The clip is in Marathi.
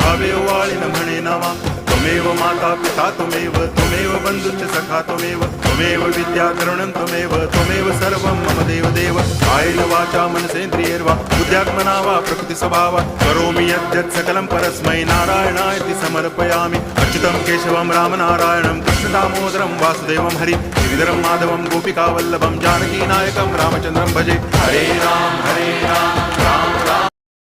भावेव वाळिन म्हणे नावा त्वमेव माता पिता त्वमेव बंधुश्च सखा त्वमेव विद्या तरुणं त्वमेव सर्वं मम देव कायेन वाचा मनसेन्द्रियैर्वा बुद्ध्यात्मना वा प्रकृतिस्वभावा करोमि यद्यत् सकलं परस्मै नारायणायति समर्पयामि अच्युतं केशवं रामनारायणं कृष्णदामोदरं वासुदेवं हरि गिरिधरं माधवं गोपिकावल्लभं जानकीनायकं रामचन्द्रं भजे हरे राम राम राम